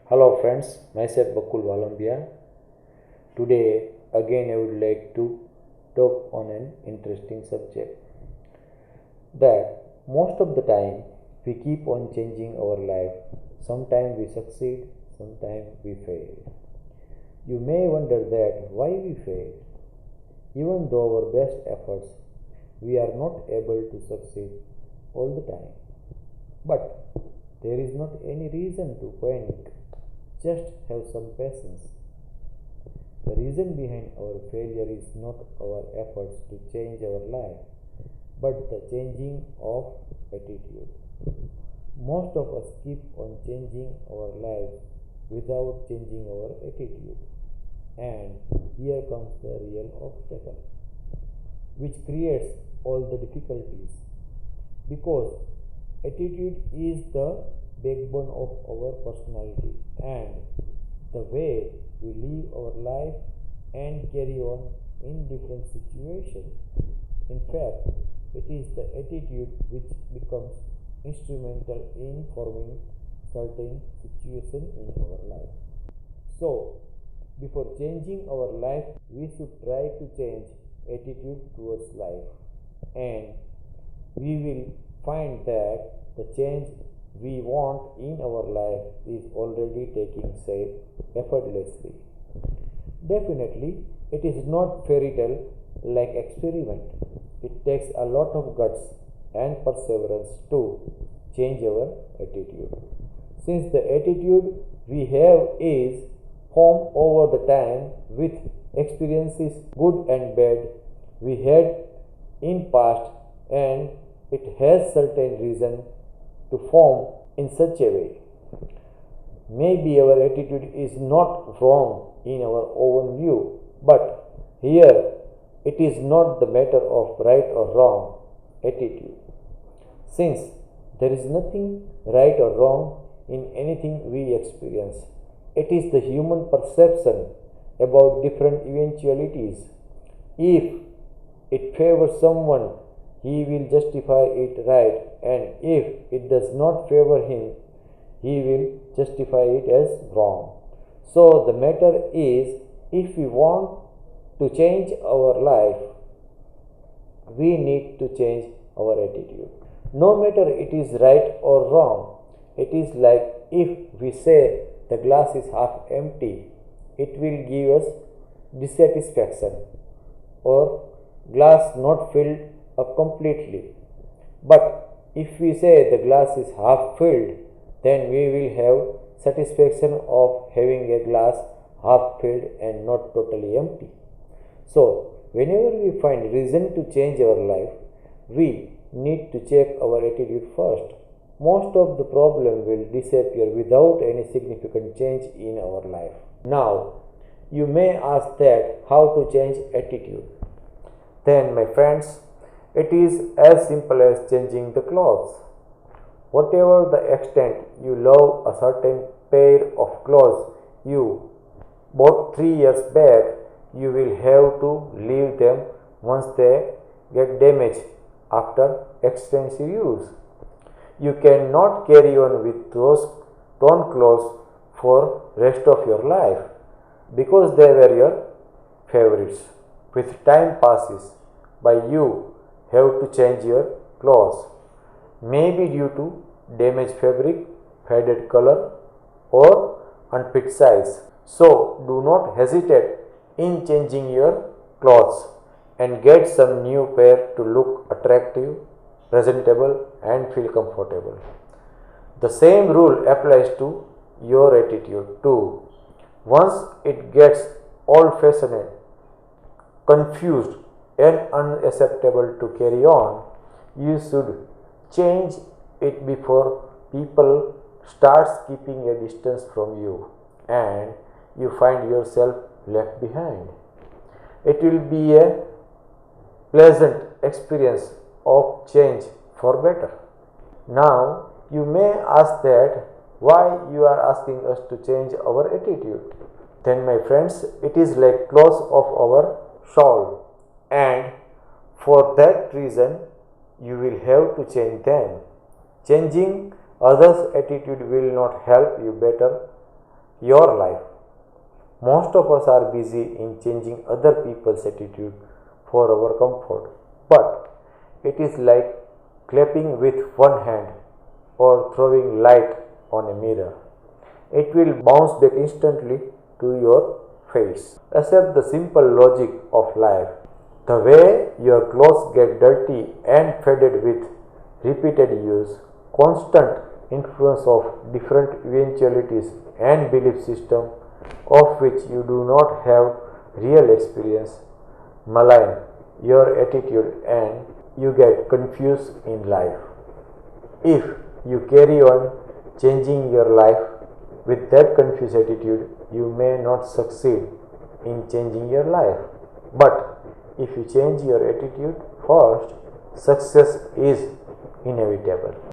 Hello friends, myself Bakul Valambia. Today again I would like to talk on an interesting subject that most of the time we keep on changing our life. Sometimes we succeed, sometimes we fail. You may wonder that why we fail. Even though our best efforts, we are not able to succeed all the time. But there is not any reason to panic. Just have some patience. The reason behind our failure is not our efforts to change our life, but the changing of attitude. Most of us keep on changing our lives without changing our attitude. And here comes the real obstacle, which creates all the difficulties. Because attitude is the backbone of our personality and the way we live our life and carry on in different situations. In fact, it is the attitude which becomes instrumental in forming certain situations in our life. So, before changing our life, we should try to change attitude towards life, and we will find that the change we want in our life is already taking shape effortlessly. Definitely, it is not fairy tale like experiment. It takes a lot of guts and perseverance to change our attitude. Since the attitude we have is formed over the time with experiences good and bad we had in past, and it has certain reason to form in such a way. Maybe our attitude is not wrong in our own view, but here it is not the matter of right or wrong attitude. Since there is nothing right or wrong in anything we experience, it is the human perception about different eventualities. If it favors someone, he will justify it right, and if it does not favor him, he will justify it as wrong. So the matter is, if we want to change our life, we need to change our attitude. No matter it is right or wrong, it is like if we say the glass is half empty, it will give us dissatisfaction, or glass not filled up completely. But if we say the glass is half filled, then we will have satisfaction of having a glass half filled and not totally empty. So, whenever we find reason to change our life, we need to check our attitude first. Most of the problem will disappear without any significant change in our life. Now, you may ask that how to change attitude. Then, my friends, it is as simple as changing the clothes. Whatever the extent you love a certain pair of clothes you bought 3 years back, you will have to leave them once they get damaged after extensive use. You cannot carry on with those torn clothes for rest of your life because they were your favorites. With time passes by, you have to change your clothes, maybe due to damaged fabric, faded color, or unfit size. So do not hesitate in changing your clothes and get some new pair to look attractive, presentable, and feel comfortable. The same rule applies to your attitude too. Once it gets old fashioned, confused, and unacceptable to carry on, you should change it before people start keeping a distance from you and you find yourself left behind. It will be a pleasant experience of change for better. Now, you may ask that why you are asking us to change our attitude. Then, my friends, it is like clothes of our soul, and for that reason, you will have to change them. Changing others' attitude will not help you better your life. Most of us are busy in changing other people's attitude for our comfort, but it is like clapping with one hand or throwing light on a mirror. It will bounce back instantly to your face. Accept the simple logic of life. The way your clothes get dirty and faded with repeated use, constant influence of different eventualities and belief system of which you do not have real experience, malign your attitude and you get confused in life. If you carry on changing your life with that confused attitude, you may not succeed in changing your life. But if you change your attitude first, success is inevitable.